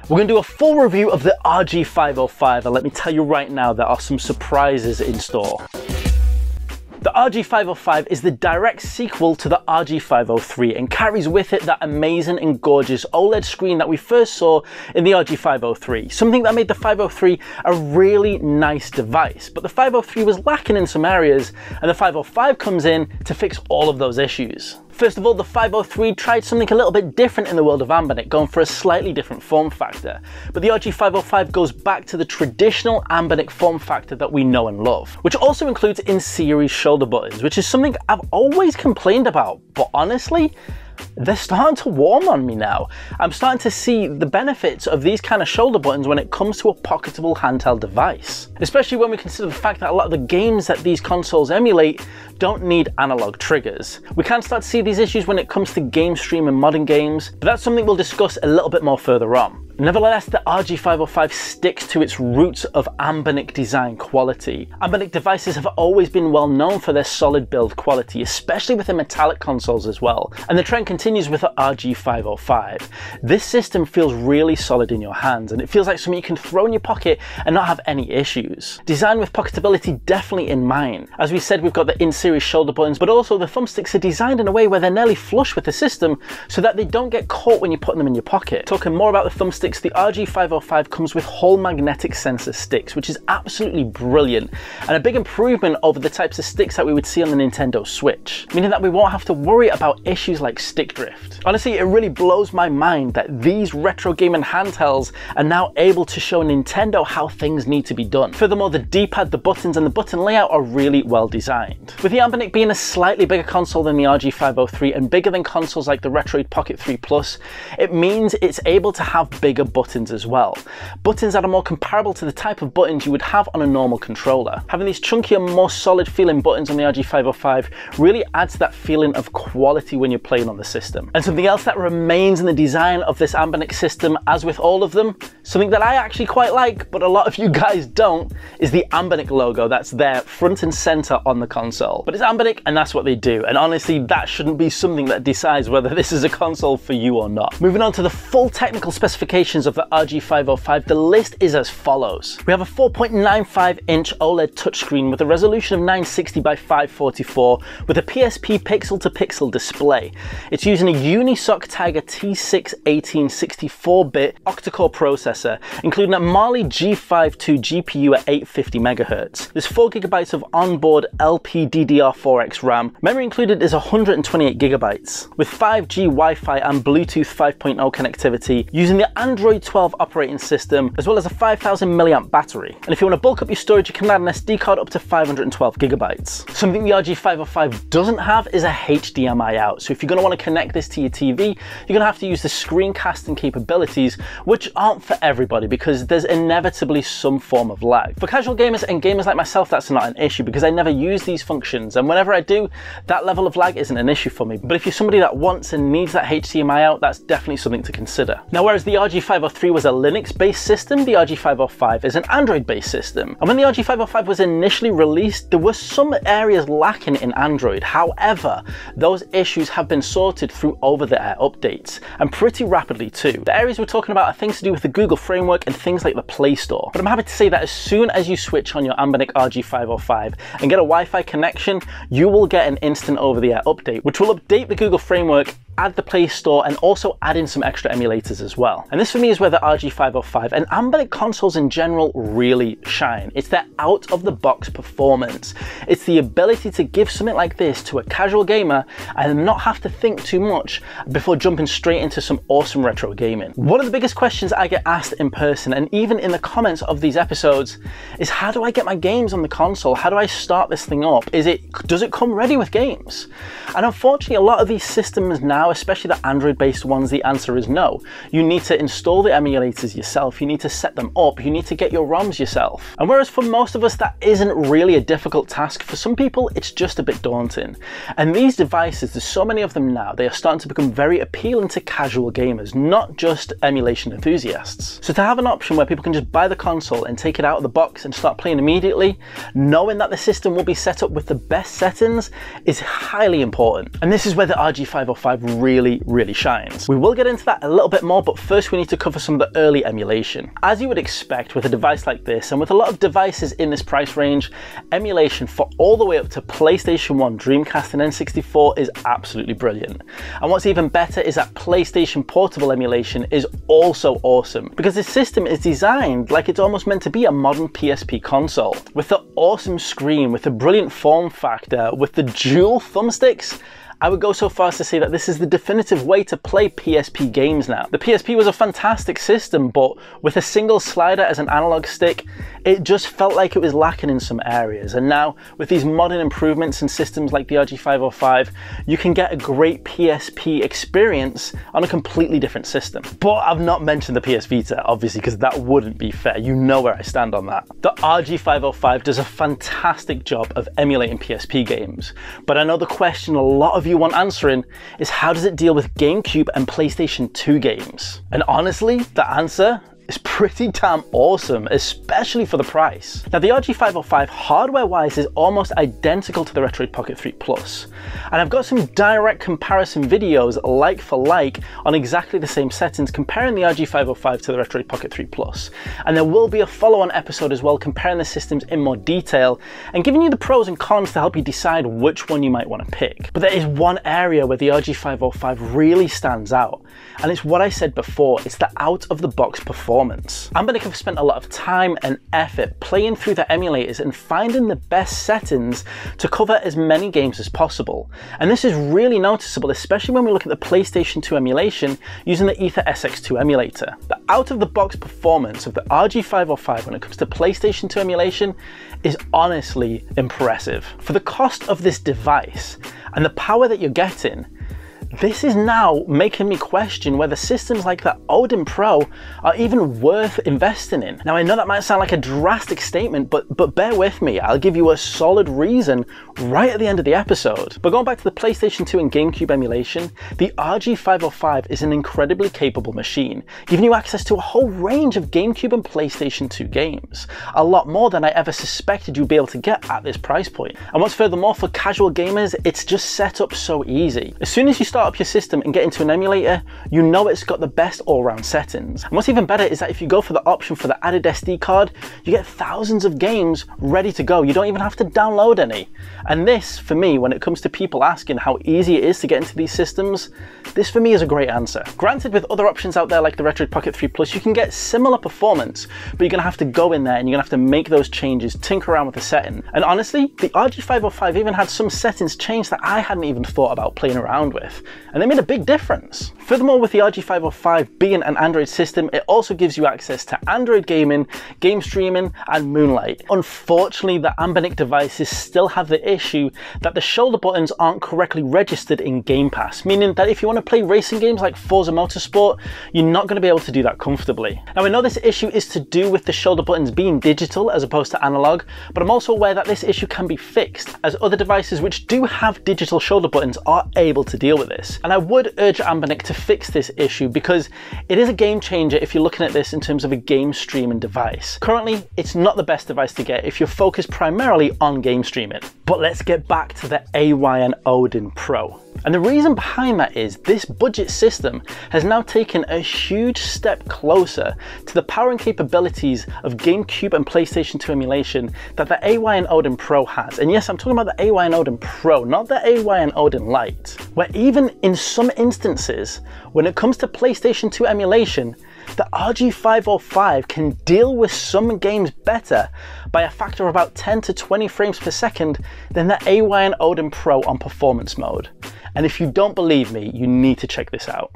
We're going to do a full review of the RG505, and let me tell you right now, there are some surprises in store. The RG505 is the direct sequel to the RG503 and carries with it that amazing and gorgeous OLED screen that we first saw in the RG503, something that made the 503 a really nice device. But the 503 was lacking in some areas, and the 505 comes in to fix all of those issues. First of all, the 503 tried something a little bit different in the world of Anbernic, going for a slightly different form factor. But the RG505 goes back to the traditional Anbernic form factor that we know and love, which also includes in-series shoulder buttons, which is something I've always complained about, but honestly, they're starting to warm on me now. I'm starting to see the benefits of these kind of shoulder buttons when it comes to a pocketable handheld device, especially when we consider the fact that a lot of the games that these consoles emulate don't need analog triggers. We can start to see these issues when it comes to game stream and modern games, but that's something we'll discuss a little bit more further on. Nevertheless, the RG505 sticks to its roots of Anbernic design quality. Anbernic devices have always been well known for their solid build quality, especially with the metallic consoles as well. And the trend continues with the RG505. This system feels really solid in your hands, and it feels like something you can throw in your pocket and not have any issues. Designed with pocketability definitely in mind. As we said, we've got the in-series shoulder buttons, but also the thumbsticks are designed in a way where they're nearly flush with the system so that they don't get caught when you're putting them in your pocket. Talking more about the thumbsticks, the RG505 comes with whole magnetic sensor sticks, which is absolutely brilliant and a big improvement over the types of sticks that we would see on the Nintendo Switch, meaning that we won't have to worry about issues like stick drift. Honestly, it really blows my mind that these retro gaming handhelds are now able to show Nintendo how things need to be done. Furthermore, the D-pad, the buttons and the button layout are really well designed. With the Anbernic being a slightly bigger console than the RG503 and bigger than consoles like the Retroid Pocket 3 Plus, it means it's able to have bigger buttons as well. Buttons that are more comparable to the type of buttons you would have on a normal controller. Having these chunkier, more solid feeling buttons on the RG505 really adds that feeling of quality when you're playing on the system. And something else that remains in the design of this Anbernic system, as with all of them, something that I actually quite like, but a lot of you guys don't, is the Anbernic logo that's there front and center on the console. But it's Anbernic and that's what they do. And honestly, that shouldn't be something that decides whether this is a console for you or not. Moving on to the full technical specifications of the RG505, the list is as follows. We have a 4.95-inch OLED touchscreen with a resolution of 960 by 544 with a PSP pixel-to-pixel display. It's using a Unisoc Tiger T6 64-bit octa-core processor, including a Mali G52 GPU at 850 MHz. There's 4 GB of onboard LPDDR4X RAM. Memory included is 128 GB, with 5G Wi-Fi and Bluetooth 5.0 connectivity, using the Android 12 operating system, as well as a 5000 mAh battery. And if you want to bulk up your storage, you can add an SD card up to 512 GB. Something the RG505 doesn't have is a HDMI out. So if you're going to want to connect this to your TV, you're going to have to use the screencasting capabilities, which aren't for everybody because there's inevitably some form of lag. For casual gamers and gamers like myself, that's not an issue because I never use these functions, and whenever I do, that level of lag isn't an issue for me. But if you're somebody that wants and needs that HDMI out, that's definitely something to consider. Now, whereas the RG503 was a Linux-based system, the RG505 is an Android-based system. And when the RG505 was initially released, there were some areas lacking in Android. However, those issues have been sorted through over-the-air updates, and pretty rapidly too. The areas we're talking about are things to do with the Google framework and things like the Play Store. But I'm happy to say that as soon as you switch on your Anbernic RG505 and get a Wi-Fi connection, you will get an instant over-the-air update, which will update the Google framework, add the Play Store, and also add in some extra emulators as well. And this for me is where the RG505 and Anbernic consoles in general really shine. It's their out-of-the-box performance. It's the ability to give something like this to a casual gamer and not have to think too much before jumping straight into some awesome retro gaming. One of the biggest questions I get asked in person and even in the comments of these episodes is, how do I get my games on the console? How do I start this thing up? Does it come ready with games? And unfortunately, a lot of these systems now, especially the Android-based ones, the answer is no. You need to install the emulators yourself, you need to set them up, you need to get your ROMs yourself. And whereas for most of us that isn't really a difficult task, for some people it's just a bit daunting. And these devices, there's so many of them now, they are starting to become very appealing to casual gamers, not just emulation enthusiasts. So to have an option where people can just buy the console and take it out of the box and start playing immediately, knowing that the system will be set up with the best settings, is highly important. And this is where the RG505 really shines. We will get into that a little bit more, but first we need to cover some of the early emulation. As you would expect with a device like this, and with a lot of devices in this price range, emulation for all the way up to PlayStation 1, Dreamcast and N64 is absolutely brilliant. And what's even better is that PlayStation Portable emulation is also awesome, because this system is designed like it's almost meant to be a modern PSP console. With the awesome screen, with the brilliant form factor, with the dual thumbsticks, I would go so far as to say that this is the definitive way to play PSP games now. The PSP was a fantastic system, but with a single slider as an analog stick, it just felt like it was lacking in some areas. And now, with these modern improvements in systems like the RG505, you can get a great PSP experience on a completely different system. But I've not mentioned the PS Vita, obviously, because that wouldn't be fair. You know where I stand on that. The RG505 does a fantastic job of emulating PSP games, but I know the question a lot of you want answering is, how does it deal with GameCube and PlayStation 2 games? And honestly, the answer is pretty damn awesome, especially for the price. Now, the RG505 hardware-wise is almost identical to the Retroid Pocket 3 Plus, and I've got some direct comparison videos like for like on exactly the same settings comparing the RG505 to the Retroid Pocket 3 Plus, and there will be a follow-on episode as well comparing the systems in more detail and giving you the pros and cons to help you decide which one you might want to pick. But there is one area where the RG505 really stands out, and it's what I said before, it's the out-of-the-box performance. Anbernic have spent a lot of time and effort playing through the emulators and finding the best settings to cover as many games as possible. And this is really noticeable, especially when we look at the PlayStation 2 emulation using the Ether SX2 emulator. The out-of-the-box performance of the RG505 when it comes to PlayStation 2 emulation is honestly impressive. For the cost of this device and the power that you're getting, this is now making me question whether systems like the Odin Pro are even worth investing in. Now, I know that might sound like a drastic statement, but bear with me. I'll give you a solid reason right at the end of the episode. But going back to the PlayStation 2 and GameCube emulation, the RG505 is an incredibly capable machine, giving you access to a whole range of GameCube and PlayStation 2 games. A lot more than I ever suspected you'd be able to get at this price point. And what's furthermore, for casual gamers, it's just set up so easy. As soon as you start up your system and get into an emulator, you know it's got the best all-round settings. And what's even better is that if you go for the option for the added SD card, you get thousands of games ready to go. You don't even have to download any. And this, for me, when it comes to people asking how easy it is to get into these systems, this for me is a great answer. Granted, with other options out there like the Retroid Pocket 3 Plus, you can get similar performance, but you're gonna have to go in there and you're gonna have to make those changes, tinker around with the setting. And honestly, the RG505 even had some settings changed that I hadn't even thought about playing around with, and they made a big difference. Furthermore, with the RG505 being an Android system, it also gives you access to Android gaming, game streaming, and Moonlight. Unfortunately, the Anbernic devices still have the issue that the shoulder buttons aren't correctly registered in Game Pass, meaning that if you want to play racing games like Forza Motorsport, you're not going to be able to do that comfortably. Now, I know this issue is to do with the shoulder buttons being digital as opposed to analog, but I'm also aware that this issue can be fixed, as other devices which do have digital shoulder buttons are able to deal with this. And I would urge Anbernic to fix this issue, because it is a game changer if you're looking at this in terms of a game streaming device. Currently, it's not the best device to get if you're focused primarily on game streaming. But let's get back to the AY and Odin Pro. And the reason behind that is this budget system has now taken a huge step closer to the power and capabilities of GameCube and PlayStation 2 emulation that the AY and Odin Pro has. And yes, I'm talking about the AY and Odin Pro, not the AY and Odin Lite, where even in some instances, when it comes to PlayStation 2 emulation, the RG505 can deal with some games better by a factor of about 10 to 20 frames per second than the AY and Odin Pro on performance mode. And if you don't believe me, you need to check this out.